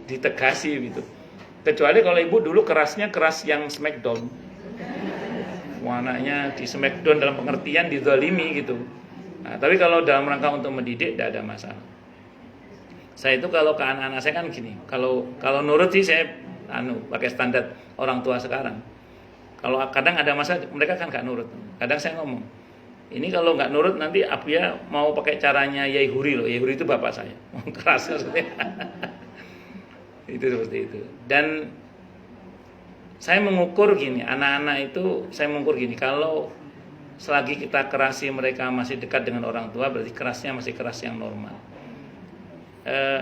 ditegasi gitu. Kecuali kalau ibu dulu kerasnya keras yang smackdown, anaknya di smackdown dalam pengertian dizalimi gitu. Nah, tapi kalau dalam rangka untuk mendidik tidak ada masalah. Saya itu kalau ke anak-anak saya kan gini, kalau nurut sih saya pakai standar orang tua sekarang. Kalau kadang ada masalah mereka kan nggak nurut. Kadang saya ngomong, ini kalau nggak nurut nanti Abia mau pakai caranya Yai Huri loh. Yai Huri itu bapak saya, keras maksudnya. Itu seperti itu. Dan saya mengukur gini, anak-anak itu saya mengukur gini, kalau selagi kita kerasi mereka masih dekat dengan orang tua, berarti kerasnya masih keras yang normal.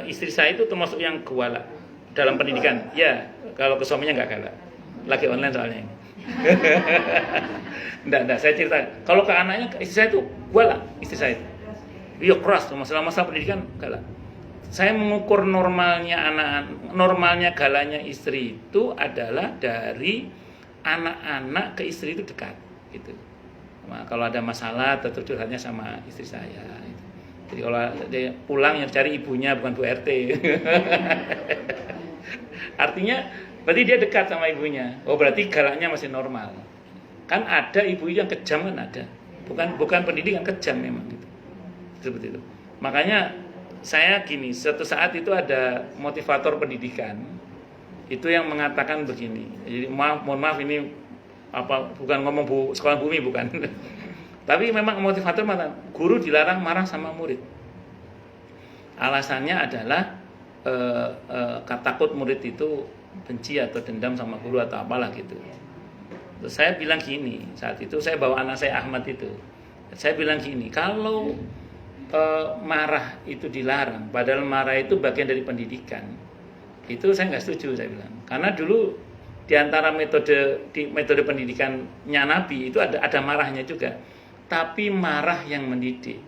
Istri saya itu termasuk yang galak dalam pendidikan. Ya, kalau ke suaminya nggak galak. Lagi online soalnya ini. Enggak, saya cerita. Kalau ke anaknya, istri saya itu galak, istri saya itu. Dia keras, masalah-masalah pendidikan galak. Saya mengukur normalnya galanya istri itu adalah dari anak-anak ke istri itu dekat, gitu. Nah, kalau ada masalah, tetap curhatnya sama istri saya. Gitu. Jadi kalau dia pulang yang cari ibunya bukan Bu RT. Artinya berarti dia dekat sama ibunya. Oh berarti galaknya masih normal. Kan ada ibu yang kejam kan ada. Bukan pendidikan kejam memang gitu. Seperti itu. Makanya saya gini, suatu saat itu ada motivator pendidikan itu yang mengatakan begini. Jadi mohon maaf ini bukan ngomong sekolah bumi bukan. Tapi memang motivator mengatakan guru dilarang marah sama murid. Alasannya adalah takut murid itu benci atau dendam sama guru atau apalah gitu. Terus saya bilang gini, saat itu saya bawa anak saya Ahmad itu. Saya bilang gini, kalau marah itu dilarang, padahal marah itu bagian dari pendidikan. Itu saya nggak setuju, saya bilang. Karena dulu di antara metode pendidikannya Nabi itu ada marahnya juga. Tapi marah yang mendidik,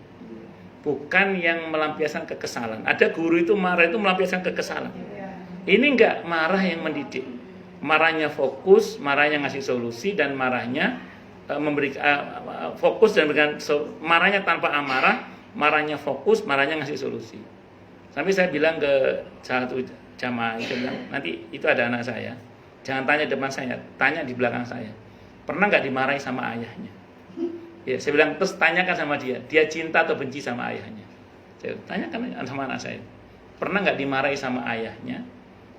bukan yang melampiaskan kekesalan. Ada guru itu marah itu melampiaskan kekesalan. Ini enggak marah yang mendidik. Marahnya fokus, marahnya ngasih solusi, dan marahnya fokus dan marahnya tanpa amarah. Marahnya fokus, marahnya ngasih solusi. Sampai saya bilang ke salah satu jamaah itu bilang, nanti itu ada anak saya, jangan tanya depan saya, tanya di belakang saya. Pernah nggak dimarahi sama ayahnya? Ya, saya bilang terus tanyakan sama dia cinta atau benci sama ayahnya? Saya tanyakan sama anak saya, pernah nggak dimarahi sama ayahnya?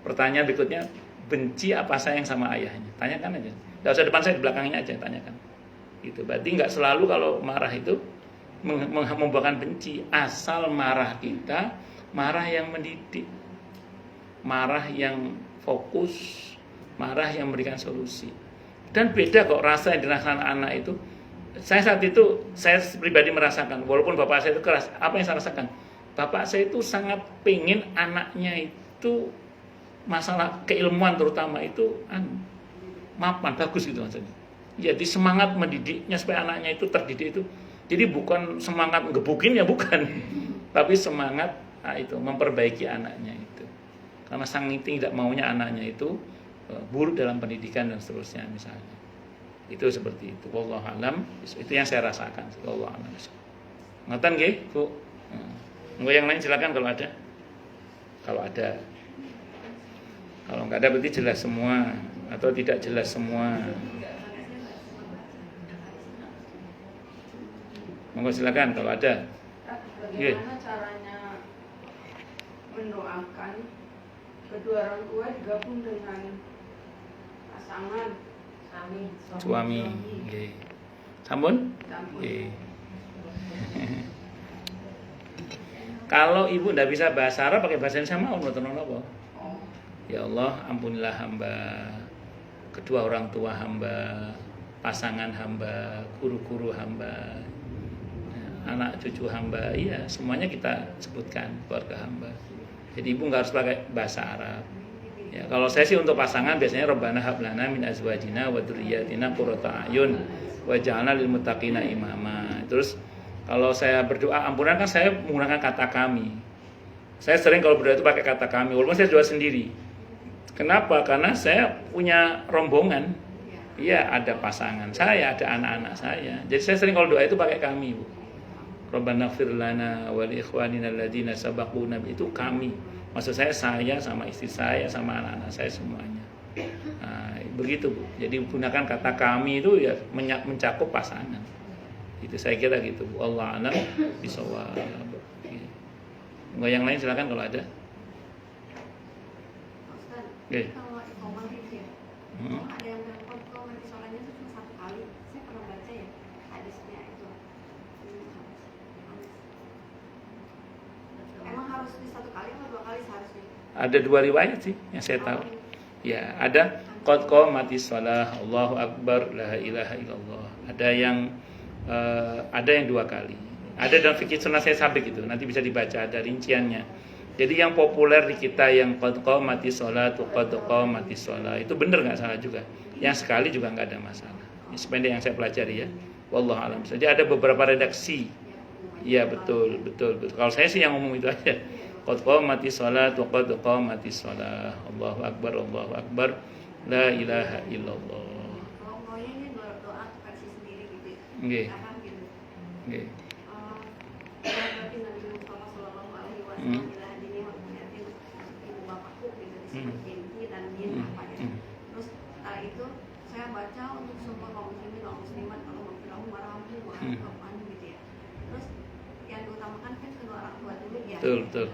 Pertanyaan berikutnya, benci apa sayang sama ayahnya? Tanyakan aja. Nggak usah depan saya, di belakangnya aja tanyakan. Gitu. Berarti nggak selalu kalau marah itu membuahkan benci, asal marah kita marah yang mendidik, marah yang fokus, marah yang memberikan solusi. Dan beda kok rasa yang dirasakan anak itu. Saya saat itu, saya pribadi merasakan, walaupun bapak saya itu keras, apa yang saya rasakan? Bapak saya itu sangat pengen anaknya itu masalah keilmuan terutama itu mapan, bagus gitu maksudnya. Jadi semangat mendidiknya supaya anaknya itu terdidik itu. Jadi bukan semangat ngebukin ya bukan, tapi semangat itu memperbaiki anaknya itu. Karena sang tidak maunya anaknya itu buruk dalam pendidikan dan seterusnya misalnya. Itu seperti itu. Wallahu alam. Itu yang saya rasakan. Wallahu alam. Ngoten nggih, Bu. Monggo yang lain silakan kalau ada. Kalau ada. Kalau enggak ada berarti jelas semua atau tidak jelas semua. Monggo silakan kalau ada. Bagaimana caranya mendoakan kedua orang tua digabung dengan pasangan suami? Nggih. Sampun? Nggih. Kalau ibu ndak bisa bahasa Arab pakai bahasa Indonesia mau nonton apa? Ya Allah, ampunilah hamba, kedua orang tua hamba, pasangan hamba, guru-guru hamba, anak cucu hamba, iya semuanya kita sebutkan keluarga hamba. Jadi ibu nggak harus pakai bahasa Arab. Ya, kalau saya sih untuk pasangan biasanya Rabbana hab lana min azwajina wa dzurriyyatina qurrata a'yun waj'alna lil muttaqina imama. Terus kalau saya berdoa ampunan kan saya menggunakan kata kami. Saya sering kalau berdoa itu pakai kata kami, walaupun saya doa sendiri. Kenapa? Karena saya punya rombongan. Iya, ada pasangan saya, ada anak-anak saya. Jadi saya sering kalau doa itu pakai kami, Bu. Rabbana ighfir lana wa li ikhwanina alladziina sabaquna, itu kami. Maksud saya sama istri saya sama anak-anak saya semuanya. Nah, begitu Bu. Jadi gunakan kata kami itu ya mencakup pasangan. Itu saya kira gitu Bu. Allah a'lam bishawab. Yang lain silakan kalau ada. Ustaz, Oke. kalau iqamah itu ya, ada yang bilang kalau mati sholatnya itu cuma 1 kali. Saya pernah baca ya hadisnya itu. Emang harus di 1 kali atau 2 kali seharusnya? Ada 2 riwayat sih yang saya tahu. Ya, ada qad qamatis shalah, Allahu akbar, la ilaha illallah. Ada yang 2 kali. Ada dalam fikih sunnah saya sabik itu, nanti bisa dibaca ada rinciannya. Jadi yang populer di kita yang qad qamatis shalah, qad qamatis shalah itu benar nggak salah juga. Yang sekali juga nggak ada masalah. Ini sependek yang saya pelajari ya. Wallahu alam. Jadi ada beberapa redaksi. Iya betul. Kalau saya sih yang umum itu aja. Qad qamatis shalah, qad qamatis shalah. Allahu akbar, Allahu akbar. La ilaha illallah. Kalau maunya ini doa versi sendiri gitu ya. Nggih. Paham gitu. Nggih. Berarti Nabi Muhammad sallallahu alaihi wasallam bilang ini mengingatkan ibu bapakku gitu disebut binti dan bin apa gitu. Terus setelah itu saya baca untuk semua kaum muslimin kaum muslimat kalau mau bilang warahmatullahi wabarakatuh gitu ya. Terus yang diutamakan kan kedua orang tua dulu ya. Betul.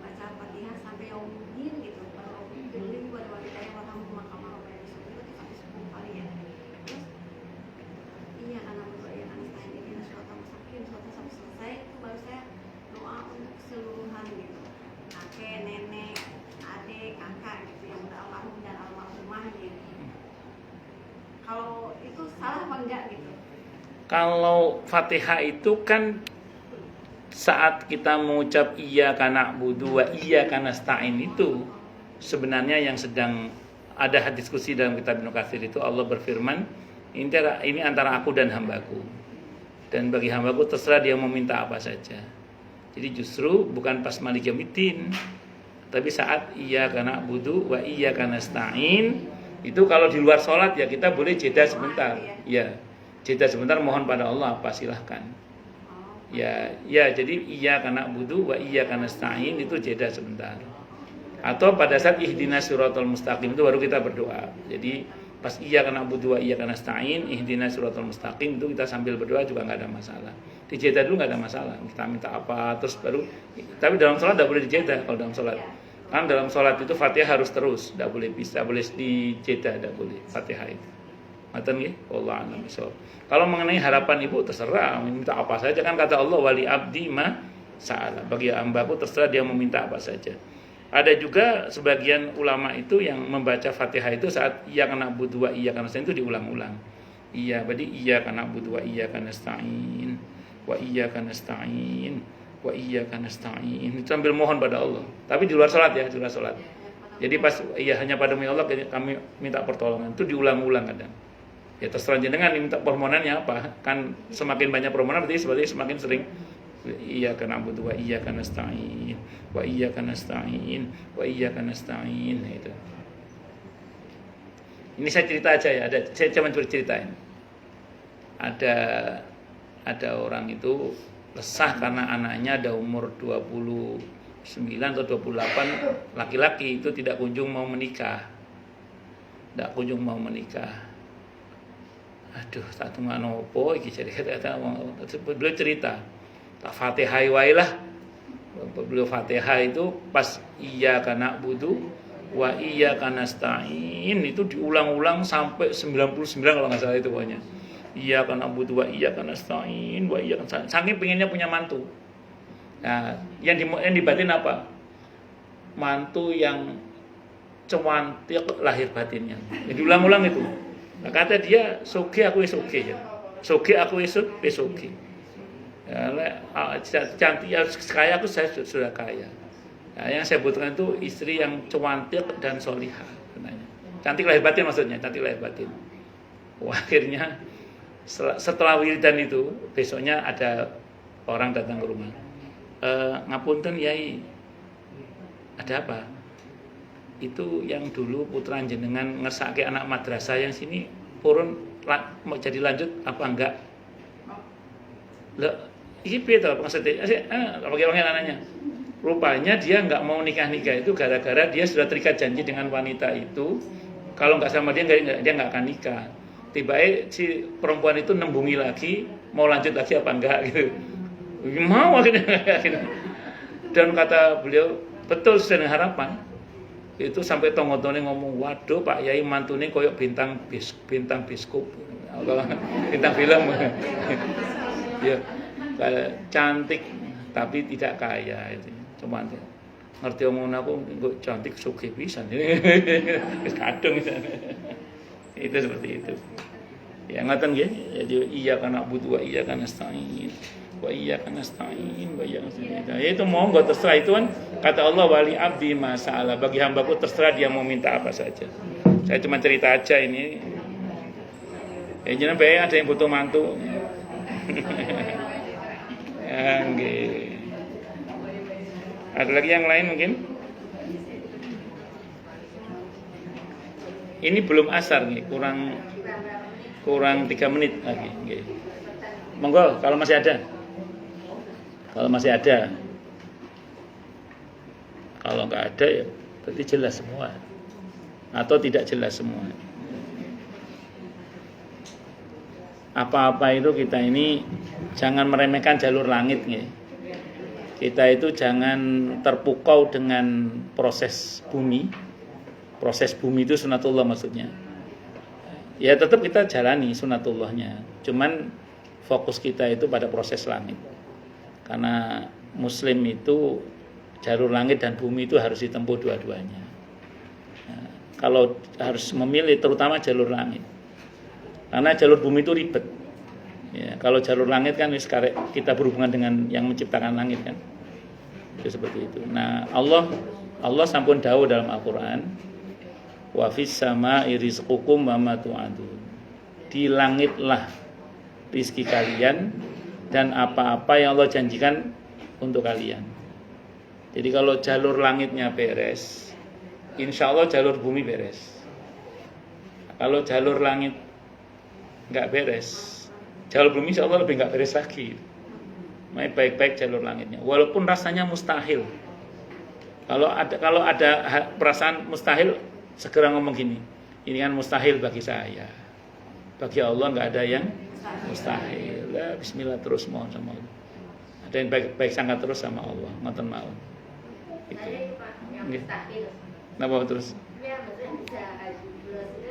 Baca Fatihah sampai yaumuddin gitu. Kalau dulu buat wanita yang warahmatullahi wabarakatuh itu sampai 10 kali ya. Terus iya karena berdoa ya kan ini surat mustaqim sampai selesai itu baru saya doa untuk keseluruhan gitu. Kakek, nenek, adik, kakak gitu yang udah almarhum dan almarhumah gitu. Kalau itu salah apa enggak gitu? Kalau Fatihah itu kan saat kita mengucap iyyaka na'budu wa iyyaka nasta'in itu sebenarnya yang sedang ada diskusi dalam kitab Ibnu Katsir itu Allah berfirman ini antara aku dan hambaku, dan bagi hambaku terserah dia mau minta apa saja. Jadi justru bukan pas Malik Yaumiddin, tapi saat iyyaka na'budu wa iyyaka nasta'in itu kalau di luar sholat ya kita boleh jeda sebentar. Ya, jeda sebentar mohon pada Allah apa silahkan. Ya, jadi iyyaka na'budu wa iyyaka nasta'in itu jeda sebentar. Atau pada saat ihdinas siratal mustaqim itu baru kita berdoa. Jadi pas iyyaka na'budu wa iyyaka nasta'in ihdinas siratal mustaqim itu kita sambil berdoa juga enggak ada masalah. Dijeda dulu enggak ada masalah. Kita minta apa terus baru, tapi dalam sholat enggak boleh dijeda kalau dalam sholat. Kan dalam sholat itu Fatihah harus terus, enggak boleh dijeda, enggak boleh Fatihah itu. Ngaten nggih, wallahu a'lam bishawab. Kalau mengenai harapan ibu terserah minta apa saja, kan kata Allah wali abdi ma sa'ala. Bagi hambaku terserah dia meminta apa saja. Ada juga sebagian ulama itu yang membaca Fatihah itu saat iyyaka na'budu wa iyyaka nasta'in itu diulang-ulang. Iya, berarti iyyaka na'budu wa iyyaka nasta'in wa iyyaka nasta'in wa iyyaka nasta'in. Itu sambil mohon pada Allah. Tapi di luar salat ya, di luar salat. Jadi pas hanya padamu ya Allah kami minta pertolongan itu diulang-ulang kadang. Ya terserah jenengan minta permohonannya apa. Kan semakin banyak permohonan berarti semakin sering iyyaka na'budu wa iyyaka nasta'in wa iyyaka nasta'in wa iyyaka nasta'in itu. Ini saya cerita aja ya, saya cuma ceritain. Ada orang itu resah karena anaknya ada umur 29 atau 28 laki-laki itu tidak kunjung mau menikah. Aduh, tak tunggu nopo iki jadi kata beliau cerita. Tak Fatihah wae lah. Beliau Fatihah itu pas iyyaka na'budu wa iyyaka nasta'in itu diulang-ulang sampai 99 kalau enggak salah itu pokoknya. Iyyaka na'budu wa iyyaka nasta'in wa iyyaka nasta'in. Saking pengennya punya mantu. Nah, yang dibatin apa? Mantu yang cantik lahir batinnya. Jadi ulang-ulang itu. Nah, kata dia, soge aku wis soge ya. Soge aku wis soge. Ya, cantik ya, kaya aku saya sudah kaya. Nah, yang saya butuhkan itu istri yang cantik dan solihah. Cantik lahir batin maksudnya, cantik lahir batin. Wah, akhirnya setelah wiridan itu besoknya ada orang datang ke rumah. Ngapunten Yai, ada apa? Itu yang dulu putra jenengan ngersake anak madrasah yang sini purun mau jadi lanjut apa enggak? Lah, iki piye to maksudnya? Bagaimana anaknya? rupanya dia nggak mau nikah itu gara-gara dia sudah terikat janji dengan wanita itu, kalau nggak sama dia nggak akan nikah. Tiba-tiba si perempuan itu nembungi lagi, mau lanjut lagi apa enggak gitu. Mau akhirnya. Dan kata beliau, betul Sesuai dengan harapan. Itu sampai tongotone ngomong, waduh Pak Yai mantune koyok bintang biskup, bintang film. Ya, cantik tapi tidak kaya itu. Cuma ngerti omongan aku kok cantik sugih pisan. Kadung itu seperti itu. Ya ngoten nggih. Jadi iya kana butuh wa iya kana nasta'in. Wa iya kana nasta'in wa iya kana. Itu monggo terserah itu kan kata Allah wali abdi masalah. Bagi hambaku terserah dia mau minta apa saja. Saya cuma cerita aja ini. Ya jangan bae ada yang butuh mantu. Ya nggih. Ada lagi yang lain mungkin? Ini belum asar nih, kurang 3 menit lagi. Okay. Monggo kalau masih ada. Kalau masih ada. Kalau nggak ada ya berarti jelas semua. Atau tidak jelas semua. Apa-apa itu kita ini jangan meremehkan jalur langit nih. Kita itu jangan terpukau dengan proses bumi. Proses bumi itu sunatullah maksudnya. Ya tetap kita jalani sunatullahnya. Cuman fokus kita itu pada proses langit. Karena muslim itu jalur langit dan bumi itu harus ditempuh dua-duanya. Nah, kalau harus memilih terutama jalur langit. Karena jalur bumi itu ribet. Ya, kalau jalur langit kan kita berhubungan dengan yang menciptakan langit kan. Itu seperti itu. Nah, Allah sampun dawuh dalam Al-Qur'an, wa fis sama'i rizqukum wa ma tu'adun. Di langitlah rizki kalian dan apa-apa yang Allah janjikan untuk kalian. Jadi kalau jalur langitnya beres, insya Allah jalur bumi beres. Kalau jalur langit nggak beres, jalur bumi insya Allah lebih nggak beres lagi. Makanya baik-baik jalur langitnya, walaupun rasanya mustahil. Kalau ada perasaan mustahil, segera ngomong gini, ini kan mustahil bagi saya. Bagi Allah nggak ada yang mustahil. Ya, Bismillah terus mohon sama Allah. Ada yang baik sangka terus sama Allah, ngoten mawon. Itu. Napa terus?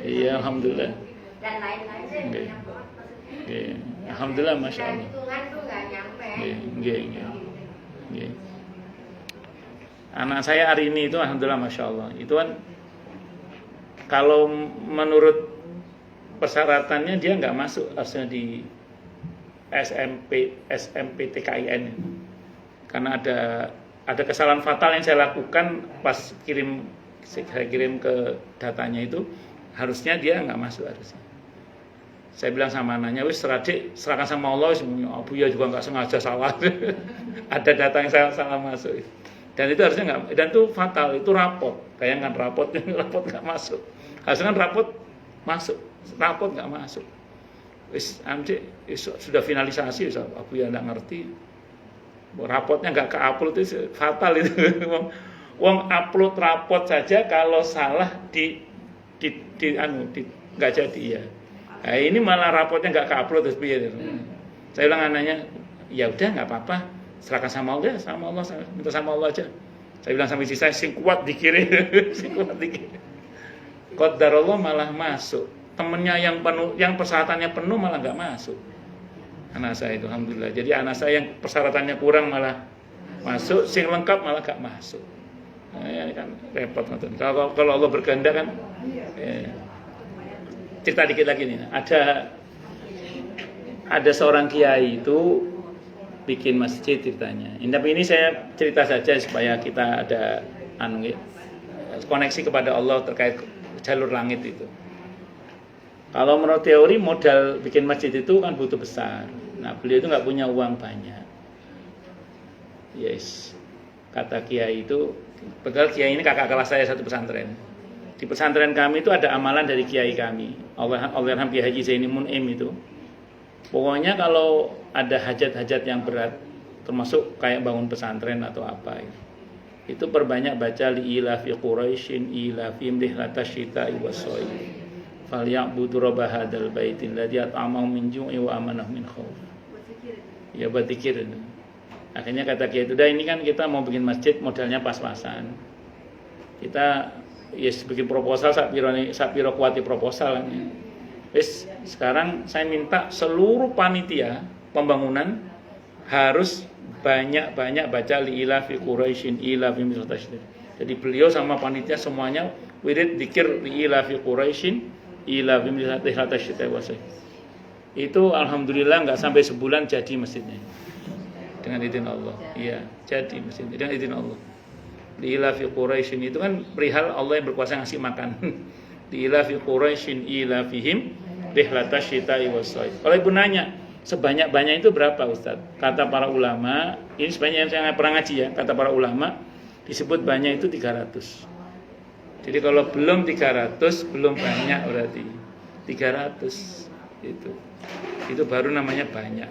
Iya, alhamdulillah. Dan lain-lain Nggih. Nggih. Alhamdulillah masya Allah. hitungan tuh nggak nyampe. Nggih. Anak saya hari ini itu alhamdulillah masya Allah. Itu kan kalau menurut persyaratannya dia nggak masuk harusnya di SMPTKIN. Karena ada kesalahan fatal yang saya lakukan pas saya kirim ke datanya itu, harusnya dia nggak masuk harusnya. Saya bilang sama anaknya, wis serahkan sama Allah, Abu ya juga nggak sengaja salah. Ada data yang saya salah masuk. Dan itu harusnya nggak, dan itu fatal, itu rapot. Bayangkan rapot nggak masuk. Harusnya kan rapot masuk, rapot nggak masuk. Wis sudah finalisasi, Abu ya nggak ngerti. Rapotnya nggak ke-upload itu fatal itu. Wong upload rapot saja kalau salah nggak jadi ya. Nah, ini malah rapotnya nggak ke-upload terus piye. Saya bilang anaknya, ya udah nggak apa-apa, serahkan sama Allah, minta sama Allah aja. Saya bilang sama istri saya, sing kuat dikirim, sing kuat dikirim. Qadarullah malah masuk. Temennya yang penuh, yang persyaratannya penuh malah nggak masuk. Anak saya itu alhamdulillah. Jadi anak saya yang persyaratannya kurang malah masuk, sing lengkap malah gak masuk. Nah, ini kan repot. Kalau Allah berkehendak kan. Cerita dikit lagi nih. Ada seorang kiai itu bikin masjid ceritanya. Tapi ini saya cerita saja supaya kita ada koneksi kepada Allah terkait jalur langit itu. Kalau menurut teori modal bikin masjid itu kan butuh besar. Nah beliau itu nggak punya uang banyak. Yes, kata kiai itu, padahal kiai ini kakak kelas saya satu pesantren. Di pesantren kami itu ada amalan dari kiai kami, Allahyarham Kiai Haji Zaini Mun'im itu. Pokoknya kalau ada hajat-hajat yang berat, termasuk kayak bangun pesantren atau apa, itu perbanyak baca li ilafi quraisyin ilafim rihlatash syita'i was-shaif falyabudu rabb hadzal baitil ladzi at'amahum min ju'i wa amanahum min khauf. Berzikir. Ya berzikir. Akhirnya kata Kiai itu, ini kan kita mau bikin masjid modelnya pas-pasan. Kita bikin proposal sapiro kuati proposal kan. Sekarang saya minta seluruh panitia pembangunan harus banyak-banyak baca li ilafi quraisyin ilafim rihlatash. Jadi beliau sama panitia semuanya wirid dzikir li ilafi quraisyin ilafim rihlatash. Itu alhamdulillah nggak sampai sebulan jadi masjidnya. Dengan izin Allah. Iya, jadi masjidnya dengan izin Allah. Li ilafi quraisyin itu kan perihal Allah yang berkuasa ngasih makan. Li ilafi quraisyin ilafihim rihlatash syita'i was-shaif. Kalau ibu nanya, sebanyak-banyak itu berapa Ustaz? Kata para ulama, ini sebanyak yang saya pernah ngaji ya, kata para ulama disebut banyak itu 300. Jadi kalau belum 300 belum banyak berarti 300 itu. Itu baru namanya banyak.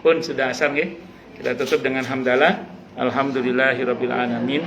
Pun sudah asar nggih. Kita tutup dengan hamdalah. Alhamdulillahirabbil alamin.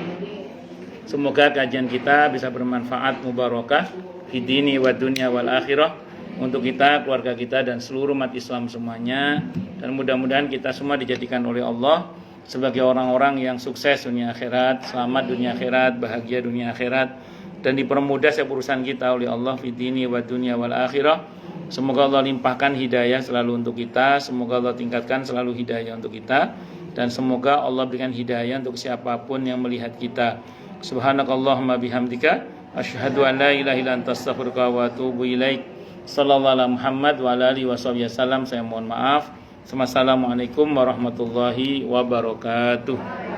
Semoga kajian kita bisa bermanfaat mubarakah fi dini wa dunya wal akhirah untuk kita, keluarga kita dan seluruh umat Islam semuanya, dan mudah-mudahan kita semua dijadikan oleh Allah sebagai orang-orang yang sukses dunia akhirat, selamat dunia akhirat, bahagia dunia akhirat, dan dipermudah setiap urusan kita oleh Allah fi dini wa dunya wal akhirah. Semoga Allah limpahkan hidayah selalu untuk kita, semoga Allah tingkatkan selalu hidayah untuk kita, dan semoga Allah berikan hidayah untuk siapapun yang melihat kita. Subhanakallahumma bihamdika asyhadu an la ilaha illa anta astaghfiruka wa atubu ilaik. Sallallahu alaihi Muhammad wa alihi wasallam. Saya mohon maaf. Assalamualaikum warahmatullahi wabarakatuh.